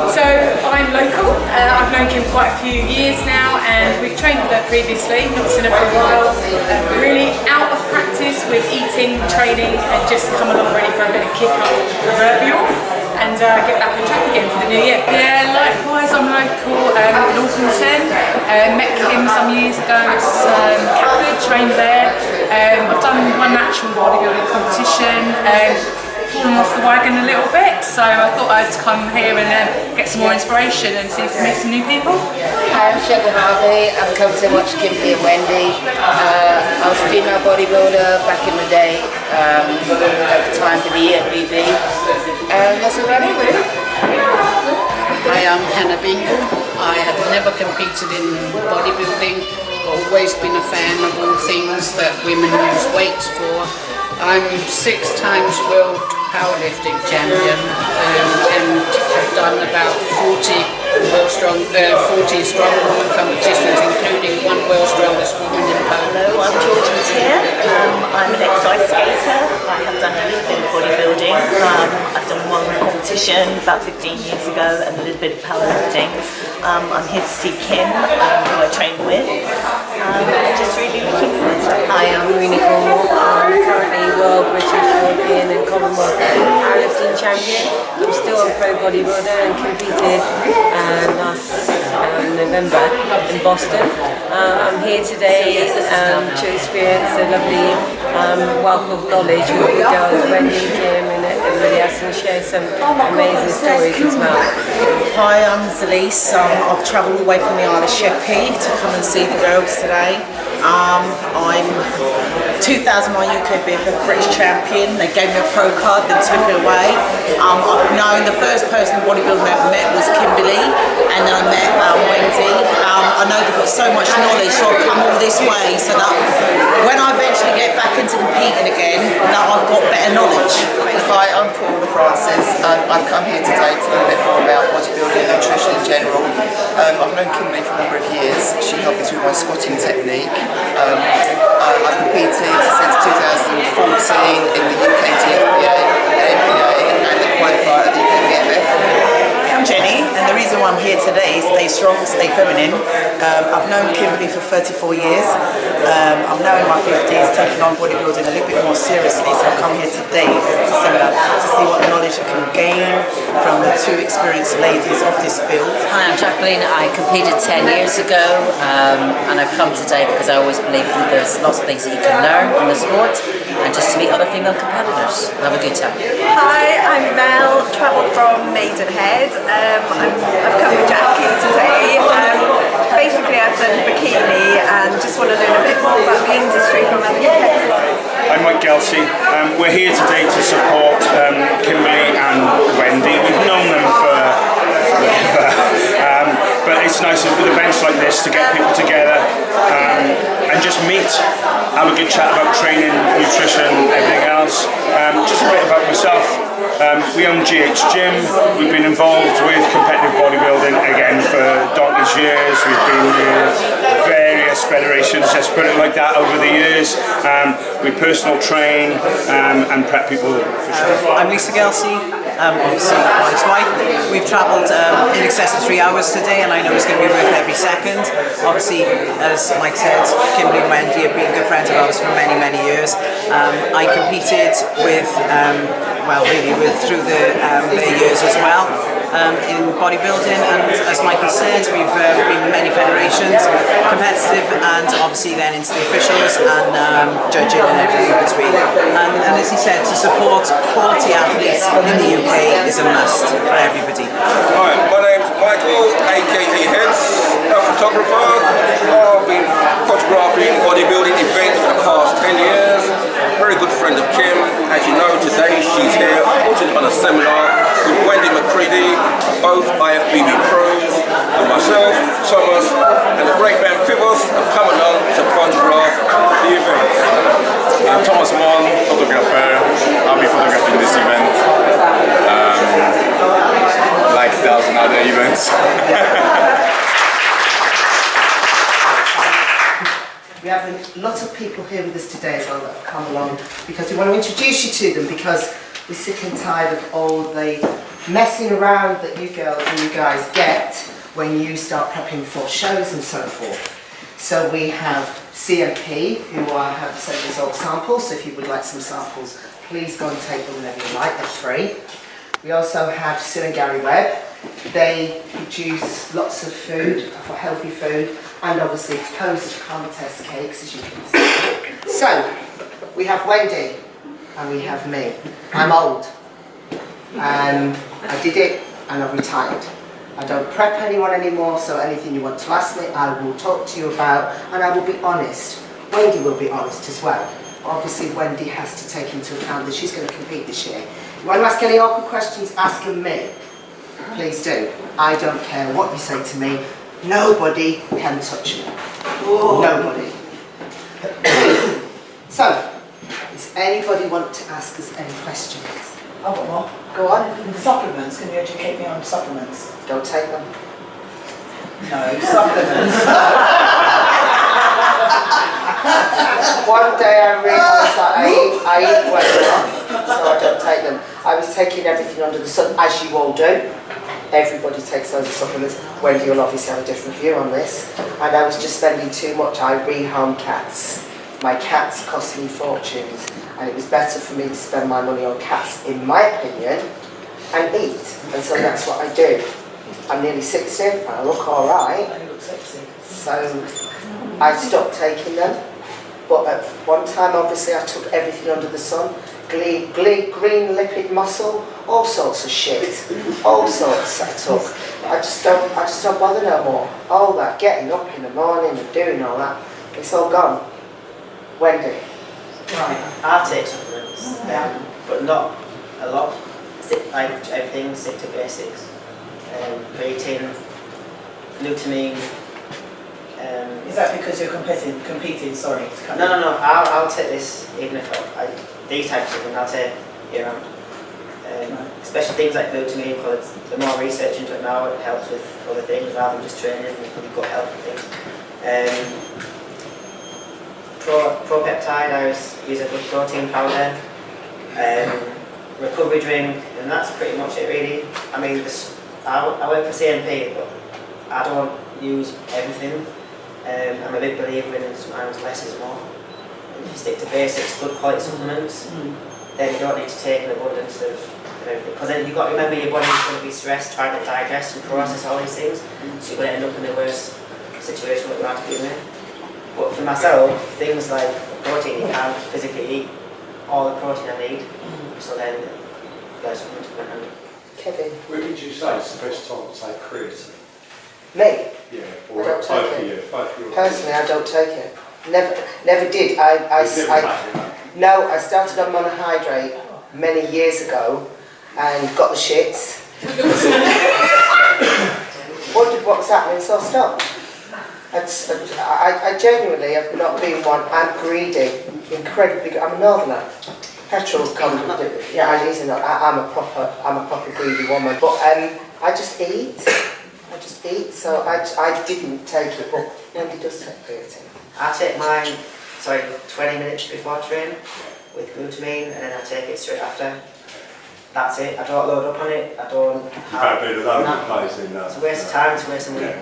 So I'm local. I've known Kim quite a few years now, and we've trained with her previously, not seen her for a while. Really out of practice with eating, training, and just come along ready for a bit of kick up proverbial and get back on track again for the new year. Yeah, likewise, I'm local, Northampton. Met Kim some years ago at Catford, trained there. I've done one natural bodybuilding competition. Falling off the wagon a little bit, so I thought I'd come here and get some more inspiration and see if we meet some new people. Hi, I'm Shelley Harvey. I've come to watch Kimberly and Wendy. I was a female bodybuilder back in the day, at the time for the IFBB. That's about it, really. Hi, I'm Hannah Bingle. I have never competed in bodybuilding, but always been a fan of all things that women use weights for. I'm 6 times world powerlifting champion and have done about 40 strongwoman competitions, including one world's strongest woman in Poland. Hello, I'm Georgie Tier. I'm an exercise skater. I have done a little bit of bodybuilding. I've done one competition about 15 years ago and a little bit of powerlifting. I'm here to see Kim, who I train with. I'm just really looking forward to it. Hi, I'm Rooney Cornwall. I'm currently World, British, European and Commonwealth powerlifting champion. I'm still a pro bodybuilder and competed last November in Boston. I'm here today to experience a lovely wealth of knowledge with the girls, Wendy, Kim and everybody else, and share some amazing stories as well. Hi, I'm Zalise. I've travelled all the way from the Isle of Sheppey to come and see the girls today. I'm 2000 UK BFF British champion. They gave me a pro card, then took it away. I've known the first person in bodybuilding I ever met was Kimberly, and then I met Wendy. I know they've got so much knowledge, so I've come all this way so that when I eventually get back into competing again, that I've got better knowledge. Hi, I'm Paula Francis. I've come here today to learn a bit more about bodybuilding and nutrition in general. I've known Kimberly for a number of years. She helped me through my squatting technique. I've competed since 2014 in the UK TFBA, NPA and the qualifier at the UK BFF. I'm Jenny, and the reason why I'm here today is Stay Strong, Stay Feminine. I've known Kimberly for 34 years. I'm now in my 50s, taking on bodybuilding a little bit more seriously, so I've come here today to see what knowledge I can gain from the 2 experienced ladies of this field. Hi, I'm Jacqueline. I competed 10 years ago, and I've come today because I always believe that there's lots of things that you can learn from the sport, and just to meet other female competitors. Have a good time. Hi, I'm Mel, travelled from Maidenhead. I've come with Jackie today. Basically I've done bikini and just want to learn a bit more about the industry from other competitors. I'm Mike Gelsey. We're here today to support Kimberly and Wendy. We've known them for forever, but it's nice with events like this to get people together and just meet, have a good chat about training, nutrition, everything else. Just a bit about myself. We own GH Gym. We've been involved with competitive bodybuilding again for donkey's years. We've been with various federations, just put it like that, over the years. We personal train and prep people for sure. I'm Lisa Gelsey, obviously Mike's wife. We've travelled in excess of 3 hours today, and I know it's going to be worth every second. Obviously, as Mike said, Kimberly and Wendy have been good friends of ours for many, many years. I competed with through their years as well in bodybuilding, and as Michael said, we've been in many federations, competitive, and obviously then into the officials and judging and everything in between. And as he said, to support quality athletes in the UK is a must for everybody. Hi, my name's Michael, aka Heads, a photographer. I've been photographing bodybuilding events for the past 10 years. Very good friend of Kim. As you know, today she's here putting on a seminar with Wendy McCready, both IFBB pros, and myself, Thomas, and the great band Fibos have come along to photograph the event. I'm Thomas Mon, photographer. I'll be photographing this event, like 1,000 other events. We have lots of people here with us today as well that have come along because we want to introduce you to them, because we're sick and tired of all the messing around that you girls and you guys get when you start prepping for shows and so forth. So we have CMP, who I have sent result samples, so if you would like some samples, please go and take them whenever you like, they're free. We also have Sue and Gary Webb. They produce lots of food, for healthy food, and obviously post-contest cakes, as you can see. So, we have Wendy, and we have me. I'm old. I did it, and I've retired. I don't prep anyone anymore, so anything you want to ask me, I will talk to you about, and I will be honest. Wendy will be honest as well. Obviously, Wendy has to take into account that she's going to compete this year. You want to ask any awkward questions, ask them me. Please do. I don't care what you say to me. Nobody can touch me. Nobody. So, does anybody want to ask us any questions? I've got one. Go on. Supplements, can you educate me on supplements? Don't take them. No, supplements. One day I realised that I eat well, so I don't take them. I was taking everything under the sun, as you all do. Everybody takes loads of supplements. Wendy will obviously have a different view on this. And I was just spending too much. I rehome cats. My cats cost me fortunes. And it was better for me to spend my money on cats, in my opinion, and eat. And so that's what I do. I'm nearly 60 and I look alright. So I stopped taking them. But at one time, obviously, I took everything under the sun. Green lipid muscle, all sorts of shit. All sorts I took. I just don't bother no more. All that, getting up in the morning and doing all that, it's all gone. Wendy. Right, I take supplements, but not a lot. Like everything, stick to basics. Creatine, glutamine. Is that because you're competing? Sorry. No. I'll take this even if these types of things I'll take year round. Especially things like glutamine, because the more research into it now, it helps with other things rather than just training and you've got health and things. Pro-peptide, I use a good protein powder, recovery drink, and that's pretty much it really. I mean, I work for CMP, but I don't use everything. I'm a big believer in sometimes less is more. If you stick to basics, good quality supplements, then you don't need to take an abundance of everything. Because then you've got to remember your body's going to be stressed trying to digest and process all these things, so you're going to end up in a worse situation what you have to be in. But for myself, things like protein, you can't physically eat all the protein I need, so then there's something to hand. Kevin. When did you say it's the best time to take creatine? Me? Yeah, I or don't both take of you. it. Both of you. Personally, I don't take it. Never did. No, I started on monohydrate many years ago and got the shits. Wondered what was happening, so I stopped. I genuinely have not been one. I'm greedy, incredibly. I'm a northerner. Petrol comes. Yeah, I'm a proper greedy woman. But I just eat. So I didn't take it. But Wendy does take creatine. I take mine, 20 minutes before training with glutamine, and then I take it straight after. That's it. I don't load up on it. I don't. You can't do the loading phase in that. It's a waste of time. It's a waste of money.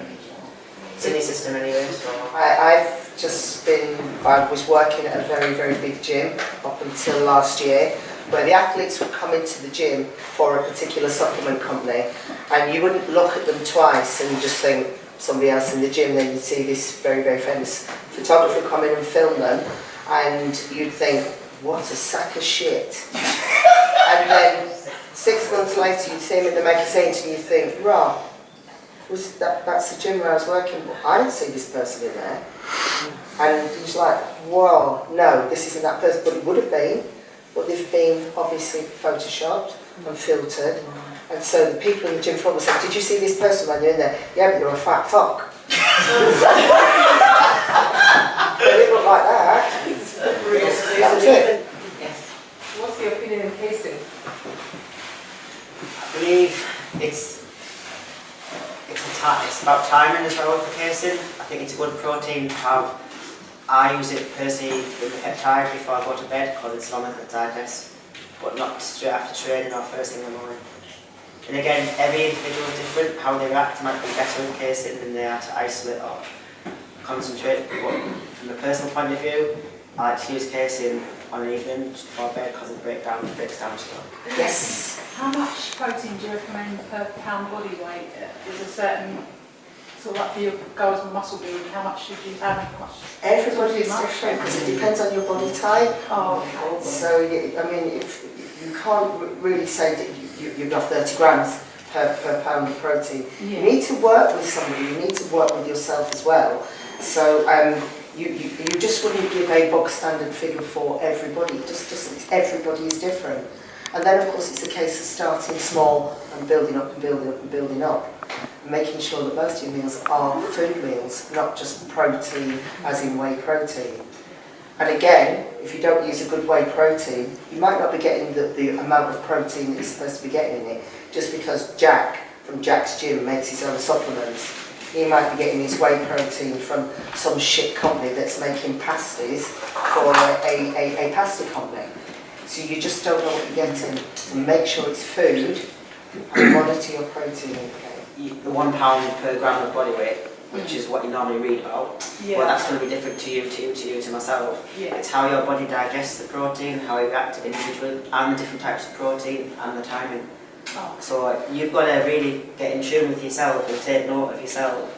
It's in the system anyway. So I've just been. I was working at a very, very big gym up until last year, where the athletes would come into the gym for a particular supplement company, and you wouldn't look at them twice and just think somebody else in the gym. Then you'd see this very, very famous photographer come in and film them, and you'd think, what a sack of shit. And then 6 months later you'd see him in the magazine and you think, rah, that's the gym where I was working. I didn't see this person in there. And he was like, whoa, no, this isn't that person. But it would have been. But they've been obviously photoshopped and filtered. And so the people in the gym floor said, did you see this person when you're in there? Yeah, but you're a fat fuck. They didn't look like that. That's it. What's your opinion on casein? I believe it's about timing as well for casein. I think it's a good protein to have. I use it personally with the peptide before I go to bed because it's longer to digest, but not straight after training or first thing in the morning. And again, every individual is different. How they react might be better with casing than they are to isolate or concentrate. But from a personal point of view, I like to use casing on an evening just before bed because it breaks down slow. Yes. How much protein do you recommend per pound body weight? Is a certain sort of like for your goals with muscle building, how much should you have? How much? Everybody is different because it depends on your body type. Oh, okay. So, I mean, if you can't really say that you've got 30 grams per pound of protein. Yeah. You need to work with somebody, you need to work with yourself as well. So you just wouldn't give a bog standard figure for everybody, just everybody is different. And then of course it's a case of starting small and building up and building up and building up. And making sure that most of your meals are food meals, not just protein as in whey protein. And again, if you don't use a good whey protein, you might not be getting the amount of protein that you're supposed to be getting in it, just because Jack from Jack's Gym makes his own supplements. He might be getting his whey protein from some shit company that's making pasties for a pasta company. So you just don't know what you're getting. So make sure it's food and monitor your protein intake. The 1 pound per gram of body weight, which is what you normally read about, well, that's going to be different to you, to myself. Yeah. It's how your body digests the protein, how you react individually, and the different types of protein, and the timing. Oh. So you've got to really get in tune with yourself and take note of yourself,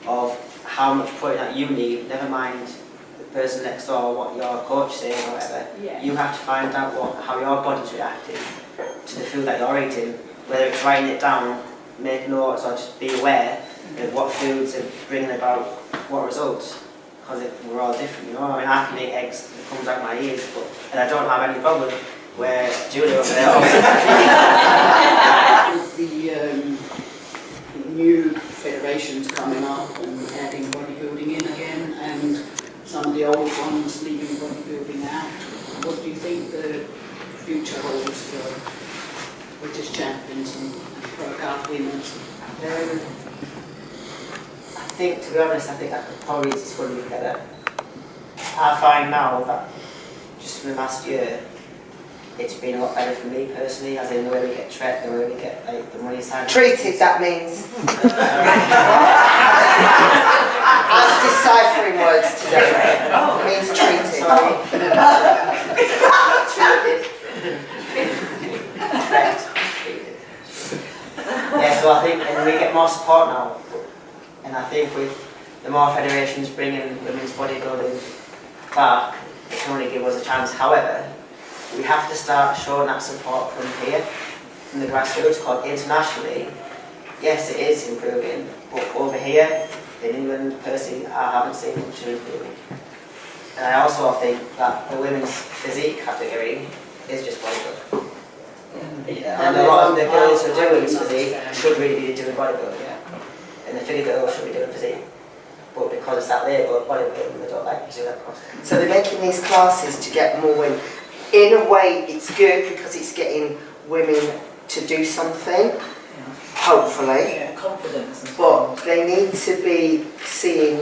of how much protein that you need, never mind the person next door, what your coach says or whatever. Yeah. You have to find out how your body's reacting to the food that you're eating, whether it's writing it down, make notes, or just be aware of what foods are bringing about what results, because we're all different, you know. I mean, I can eat eggs that comes out my ears, and I don't have any problem, where Julia over there With the new federations coming up and adding bodybuilding in again, and some of the old ones leaving bodybuilding out, what do you think the future holds for British champions and pro-card winners? I think, to be honest, I think that probably is going to be better. I find now that just in the last year, it's been a lot better for me personally, as in the way we get treated, the way we get like the money side. Treated, that means. I'm deciphering words today. It means treated. Yeah, so I think and we get more support now, and I think with the more federations bringing women's bodybuilding back, it can only give us a chance. However, we have to start showing that support from here, from the grassroots, because internationally, yes, it is improving, but over here, in England, personally, I haven't seen much improving. And I also think that the women's physique category is just bodybuilding. And a lot of the girls who do women's physique should really be doing bodybuilding. And the figure girls should be doing physique. But because it's that label of bodybuilding, they don't like to do that course. So they're making these classes to get more women. In a way, it's good because it's getting women to do something, hopefully. Yeah, confidence. But they need to be seeing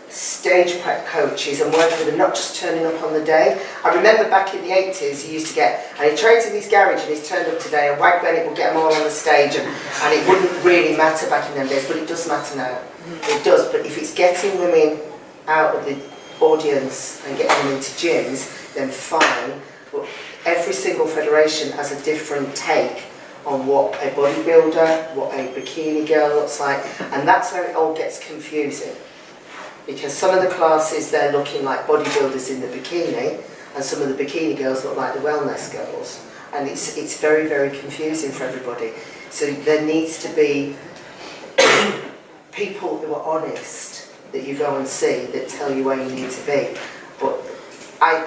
stage prep coaches and working with them, not just turning up on the day. I remember back in the 80s, he used to get, and he trains in his garage and he's turned up today, and Wag Bennett would get them all on the stage, and it wouldn't really matter back in them days, but it does matter now. It does, but if it's getting women out of the audience and getting them into gyms, then fine. But every single federation has a different take on what a bodybuilder, what a bikini girl looks like, and that's where it all gets confusing. Because some of the classes, they're looking like bodybuilders in the bikini, and some of the bikini girls look like the wellness girls. And it's very, very confusing for everybody. So there needs to be people who are honest, that you go and see, that tell you where you need to be. But I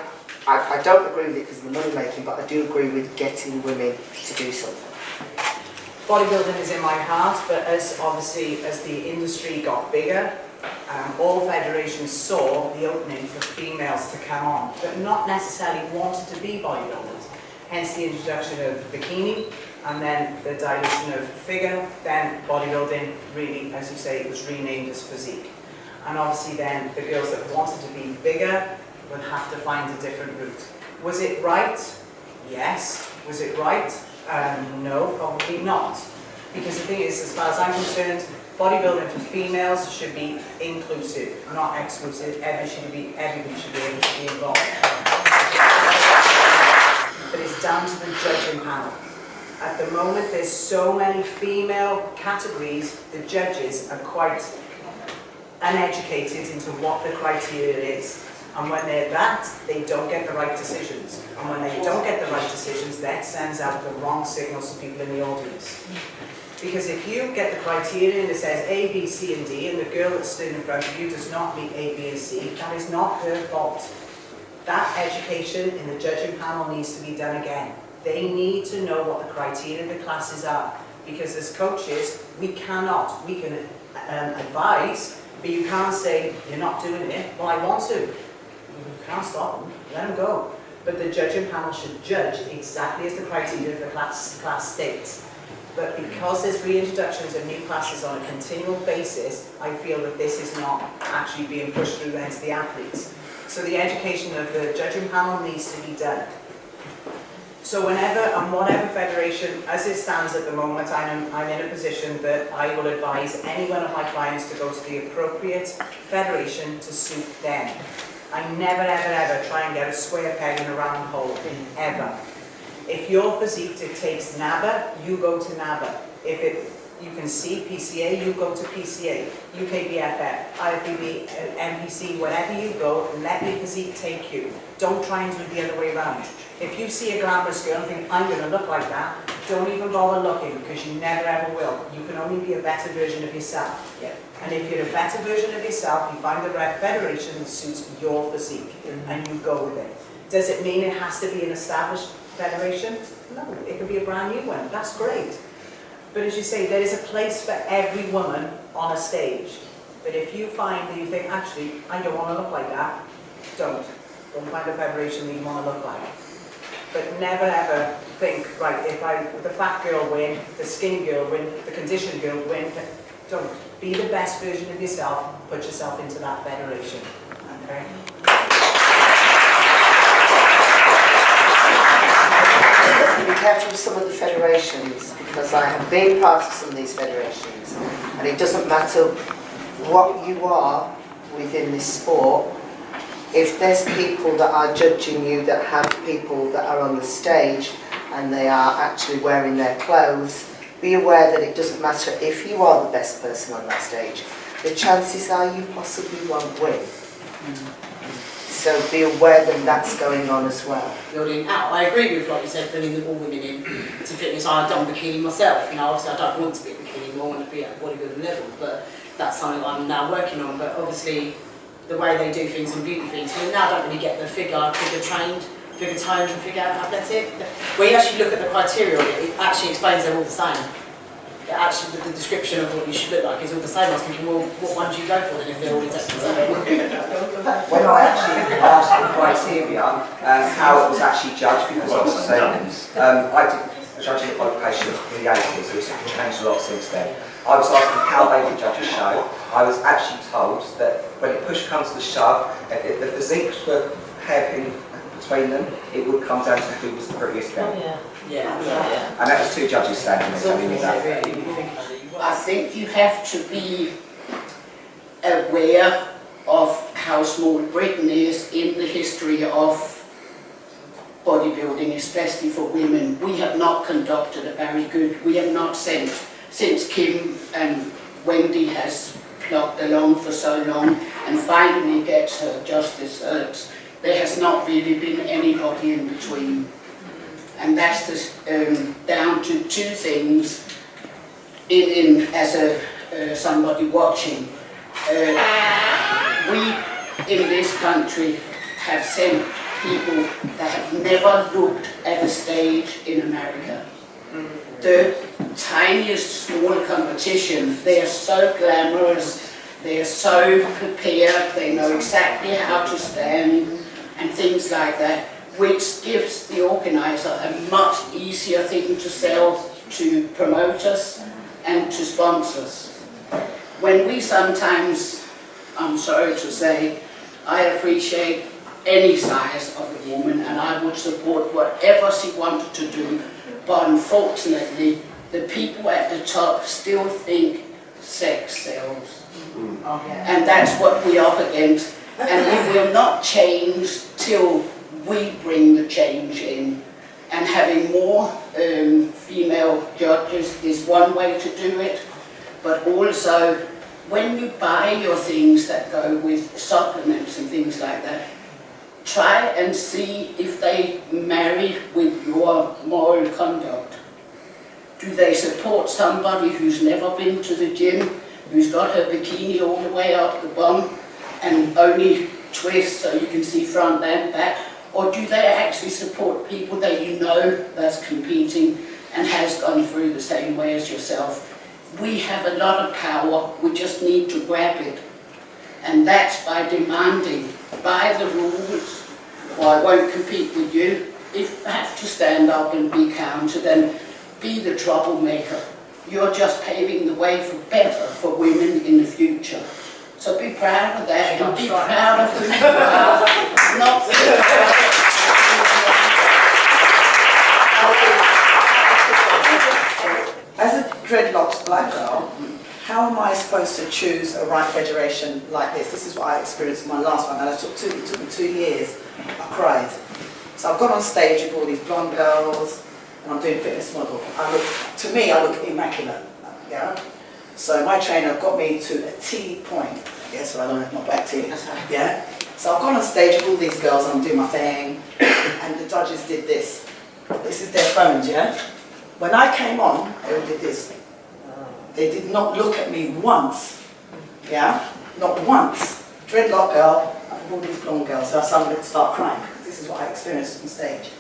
don't agree with it because of the money making, but I do agree with getting women to do something. Bodybuilding is in my heart, but as the industry got bigger, all federations saw the opening for females to come on, but not necessarily wanted to be bodybuilders. Hence the introduction of bikini, and then the dilution of figure, then bodybuilding really, as you say, it was renamed as physique. And obviously then the girls that wanted to be bigger would have to find a different route. Was it right? Yes. Was it right? No, probably not. Because the thing is, as far as I'm concerned, bodybuilding for females should be inclusive, not exclusive. Everybody should be able to be involved. But it's down to the judging panel. At the moment, there's so many female categories, the judges are quite uneducated into what the criteria is. And when they're that, they don't get the right decisions. And when they don't get the right decisions, that sends out the wrong signals to people in the audience. Because if you get the criteria and it says A, B, C, and D, and the girl that's stood in front of you does not meet A, B, and C, that is not her fault. That education in the judging panel needs to be done again. They need to know what the criteria of the classes are. Because as coaches, we can advise, but you can't say, you're not doing it. Well, I want to. You can't stop them, let them go. But the judging panel should judge exactly as the criteria of the class states. But because there's reintroductions of new classes on a continual basis, I feel that this is not actually being pushed through then to the athletes. So the education of the judging panel needs to be done. So whenever and whatever federation, as it stands at the moment, I'm in a position that I will advise any one of my clients to go to the appropriate federation to suit them. I never, ever, ever try and get a square peg in a round hole, ever. If your physique dictates NABA, you go to NABA. If you can see PCA, you go to PCA. UKBFF, IFBB, MPC, wherever you go, let your physique take you. Don't try and do it the other way around. If you see a glamorous girl and think, I'm going to look like that, don't even bother looking, because you never ever will. You can only be a better version of yourself. Yeah. And if you're a better version of yourself, you find the right federation that suits your physique, and you go with it. Does it mean it has to be an established federation? No, it could be a brand new one. That's great. But as you say, there is a place for every woman on a stage. But if you find that you think, actually, I don't want to look like that, don't. Don't find a federation that you want to look like. But never ever think, right, if the fat girl win, the skinny girl win, the conditioned girl win, don't. Be the best version of yourself, put yourself into that federation. Okay? Be careful with some of the federations, because I have been part of some of these federations, and it doesn't matter what you are within this sport. If there's people that are judging you that have people that are on the stage and they are actually wearing their clothes, be aware that it doesn't matter if you are the best person on that stage. The chances are you possibly won't win. So be aware that that's going on as well. Building out. I agree with, like you said, bringing all women in to fitness. I've done bikini myself. You know, obviously I don't want to be a bikini, I want to be at bodybuilding level, but that's something I'm now working on. But obviously, the way they do things and beauty things, we now don't really get the figure trained, figure toned and figure athletic. When you actually look at the criteria, it actually explains they're all the same. Actually, the description of what you should look like is all the same. I was thinking, well, what one do you go for then if they're all exactly the same? When I actually asked the criteria, how it was actually judged, because obviously I did judging the qualification in the 80s, so it's changed a lot since then. I was asking how they would judge a show. I was actually told that when it push comes to shove, if the physiques were hairpin between them, it would come down to who was the prettiest girl. Yeah. And that was two judges standing there telling me that. I think you have to be aware of how small Britain is in the history of bodybuilding, especially for women. We have not conducted a very good, we have not sent, since Kim and Wendy has plugged along for so long and finally gets her just desserts, there has not really been anybody in between. And that's just, down to two things as somebody watching. We in this country have sent people that have never looked at a stage in America. The tiniest small competition, they are so glamorous, they are so prepared, they know exactly how to stand and things like that, which gives the organizer a much easier thing to sell to promoters and to sponsors. When we sometimes, I'm sorry to say, I appreciate any size of a woman and I would support whatever she wanted to do, but unfortunately the people at the top still think sex sells. And that's what we're up against. And we will not change till we bring the change in. And having more female judges is one way to do it. But also, when you buy your things that go with supplements and things like that, try and see if they marry with your moral conduct. Do they support somebody who's never been to the gym, who's got her bikini all the way up the bum and only twists so you can see front and back? Or do they actually support people that you know that's competing and has gone through the same way as yourself? We have a lot of power, we just need to grab it. And that's by demanding, by the rules, or I won't compete with you. If I have to stand up and be counted and be the troublemaker, you're just paving the way for better for women in the future. So be proud of that, and be proud of who you are. Not As a dreadlocks black girl, how am I supposed to choose a right federation like this? This is what I experienced in my last one, and it took me 2 years. I cried. So I've gone on stage with all these blonde girls, and I'm doing fitness model. To me, I look immaculate. Yeah. So my trainer got me to a T point. Yeah, so I don't have my back T. Yeah. So I've gone on stage with all these girls, and I'm doing my thing, and the judges did this. This is their phones, yeah. When I came on, they all did this. They did not look at me once. Yeah? Not once. Dreadlock girl, and all these blonde girls, so I suddenly start crying. This is what I experienced on stage.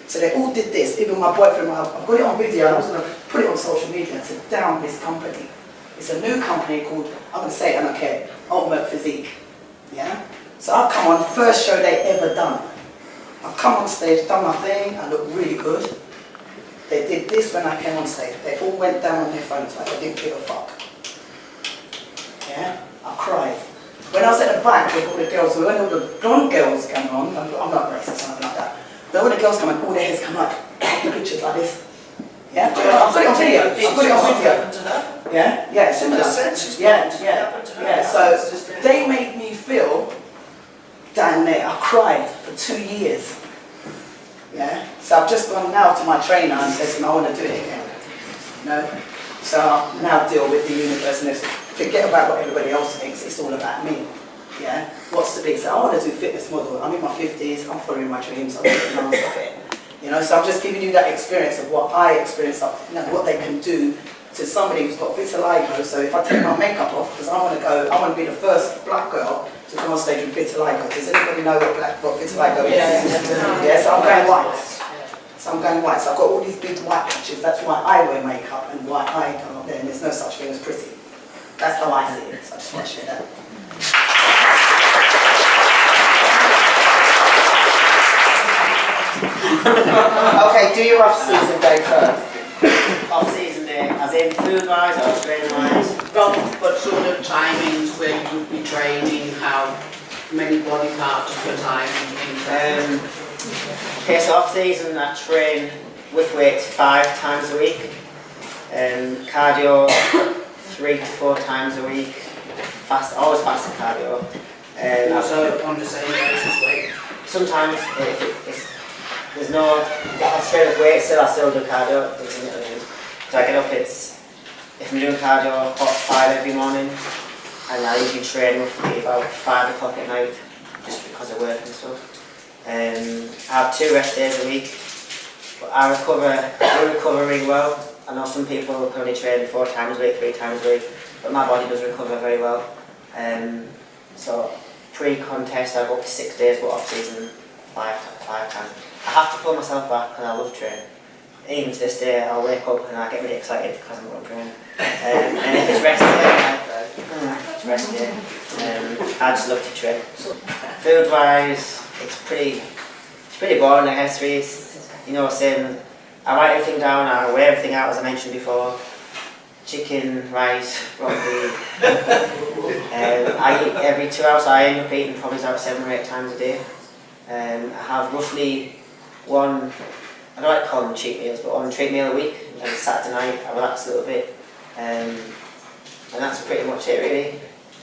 So they all did this, even my boyfriend, I've got it on video, and I was going to put it on social media and say, down this company. It's a new company called, I'm going to say it, I don't care, Ultimate Physique. Yeah? So I've come on, first show they ever done. I've come on stage, done my thing, I look really good. They did this when I came on stage. They all went down on their phones like I didn't give a fuck. Yeah? I cried. When I was at the back with all the girls, when all the blonde girls came on, I'm not racist or nothing like that, but when the girls come on, all their heads come up, the pictures like this. Yeah? I've got it on video. I've got it on video. Yeah? Yeah, similar. Yeah. So they made me feel down there. I cried for 2 years. Yeah? So I've just gone now to my trainer and said to him, I want to do it again. You know? So I now deal with the universe and forget about what everybody else thinks, it's all about me. Yeah? What's the big? So I want to do fitness model. I'm in my 50s, I'm following my dreams, I'm getting on top of it. You know, so I'm just giving you that experience of what I experienced, you know, what they can do to somebody who's got vitiligo. So if I take my makeup off, because I want to be the first black girl to come on stage with vitiligo. Does anybody know what vitiligo is? Yeah, so I'm going white. So I'm going white. So I've got all these big white patches. That's why I wear makeup and why I come up there. And there's no such thing as pretty. That's how I see it. So I just want to share that. Okay, do your off-season day first. Off-season day, as in food-wise or training-wise? But sort of timings where you would be training, how many body parts per time and things like that. Okay, so off-season I train with weights 5 times a week. Cardio 3 to 4 times a week. Always fasted cardio. So on the same basis weight? Sometimes there's no, if I train with weights, still I still do cardio. So I get up, if I'm doing cardio, 5 every morning, and I usually train roughly about 5 o'clock at night, just because of work and stuff. I have 2 rest days a week, but I recover really well. I know some people can only train 4 times a week, 3 times a week, but my body does recover very well. So pre-contest I go up to 6 days, but off-season 5 times. I have to pull myself back because I love training. Even to this day, I'll wake up and I get really excited because I'm going to train. And if it's rest day, it's rest day. I just love to train. Food-wise, it's pretty boring, I guess. Really. You know, saying I write everything down, I weigh everything out as I mentioned before. Chicken, rice, broccoli. I eat every 2 hours. I end up eating probably about 7 or 8 times a day. I have roughly I don't like to call them cheat meals, but one treat meal a week, and Saturday night I relax a little bit, and that's pretty much it really.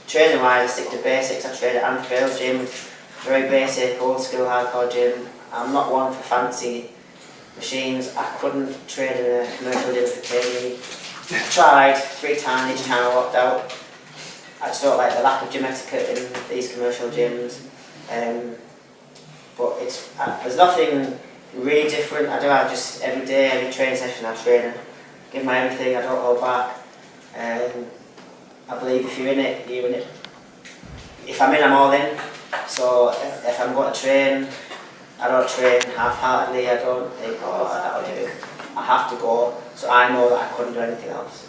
Training wise, I stick to basics. I train at Anfield gym, very basic, old school, hardcore gym. I'm not one for fancy machines. I couldn't train in a commercial gym for KD. I tried 3 times, each time I walked out. I just don't like the lack of gym etiquette in these commercial gyms. But there's nothing really different. I do have just every day, every training session I train and give my everything, I don't hold back. I believe if you're in it, you're in it. If I'm in, I'm all in. So if I'm going to train, I don't train half-heartedly. I don't think, oh, that'll do. I have to go, so I know that I couldn't do anything else.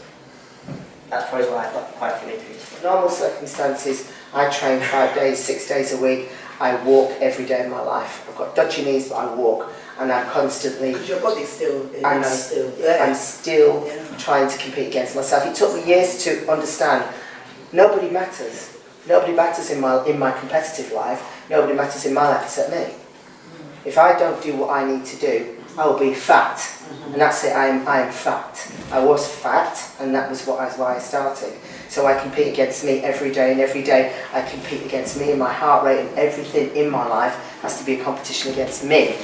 That's probably why I've got quite a few injuries. Normal circumstances, I train 5 days, 6 days a week. I walk every day of my life. I've got dodgy knees, but I walk, and I'm constantly. Because your body's still. I'm still trying to compete against myself. It took me years to understand. Nobody matters. Nobody matters in my competitive life. Nobody matters in my life except me. If I don't do what I need to do, I will be fat, and that's it. I am fat. I was fat, and that was why I started. So I compete against me every day, and every day I compete against me, and my heart rate and everything in my life has to be a competition against me.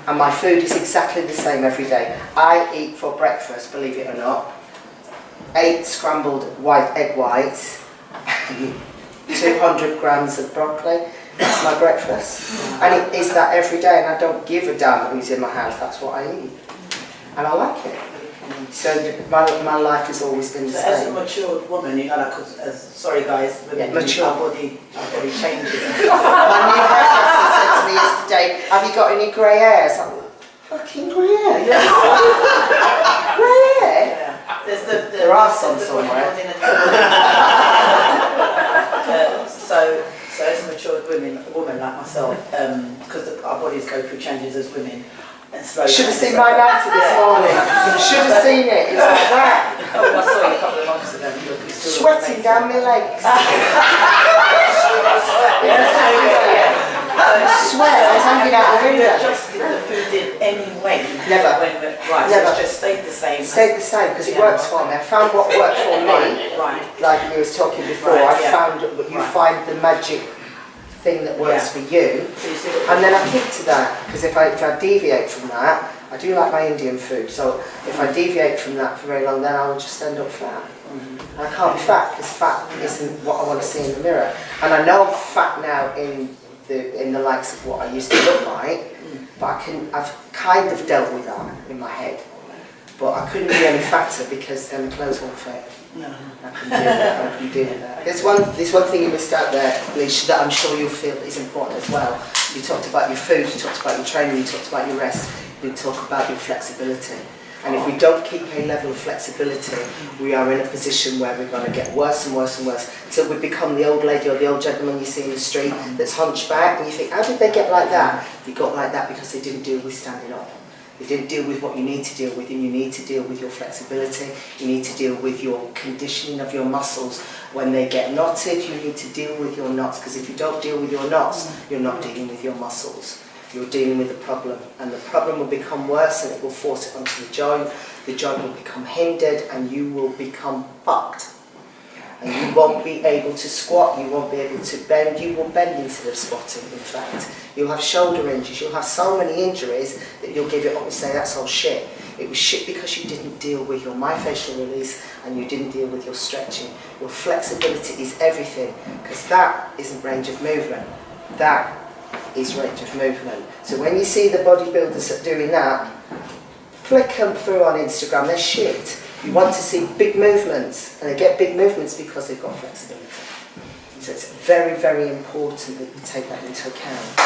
And my food is exactly the same every day. I eat for breakfast, believe it or not, 8 scrambled white egg whites, 200 grams of broccoli. That's my breakfast. And it is that every day, and I don't give a damn who's in my house, that's what I eat. And I like it. So my life has always been the same. As a mature woman, you know, like, sorry guys, women, mature. our body changes. My new hairdresser said to me yesterday, have you got any grey hairs? I'm like, fucking grey hair? Grey hair? Yeah. There are some somewhere. So as a mature woman like myself, because our bodies go through changes as women, and slowly. Should have seen my nightie this morning. Should have seen it. It's like that. Oh, I saw you a couple of months ago. You're still sweating down my legs. Sweat. I was hanging out the window. Adjusted the food in any way. Never. Right. Never. So it's just stayed the same. Stayed the same because it works for me. I found what worked for me. Right. Like you was talking before. Right, I found that you find the magic thing that works for you, and then I keep to that, because if I deviate from that, I do like my Indian food, so if I deviate from that for very long, then I will just end up fat. And I can't be fat, because fat isn't what I want to see in the mirror. And I know I'm fat now in the likes of what I used to look like, but I've kind of dealt with that in my head. But I couldn't be any fatter because then the clothes won't fit. No. I couldn't do that. There's one thing you missed out there, Leisha, that I'm sure you'll feel is important as well. You talked about your food, you talked about your training, you talked about your rest, you talk about your flexibility. And if we don't keep a level of flexibility, we are in a position where we're going to get worse and worse and worse until we become the old lady or the old gentleman you see in the street that's hunchback, and you think, how did they get like that? They got like that because they didn't deal with standing up. You didn't deal with what you need to deal with, and you need to deal with your flexibility, you need to deal with your conditioning of your muscles. When they get knotted, you need to deal with your knots, because if you don't deal with your knots, you're not dealing with your muscles. You're dealing with the problem, and the problem will become worse, and it will force it onto the joint will become hindered, and you will become fucked. And you won't be able to squat, you won't be able to bend, you will bend instead of squatting, in fact. You'll have shoulder injuries, you'll have so many injuries that you'll give it up and say, that's all shit. It was shit because you didn't deal with your myofascial release and you didn't deal with your stretching. Your flexibility is everything, because that isn't range of movement. That is range of movement. So when you see the bodybuilders that are doing that, flick them through on Instagram, they're shit. You want to see big movements, and they get big movements because they've got flexibility. So it's very, very important that you take that into account.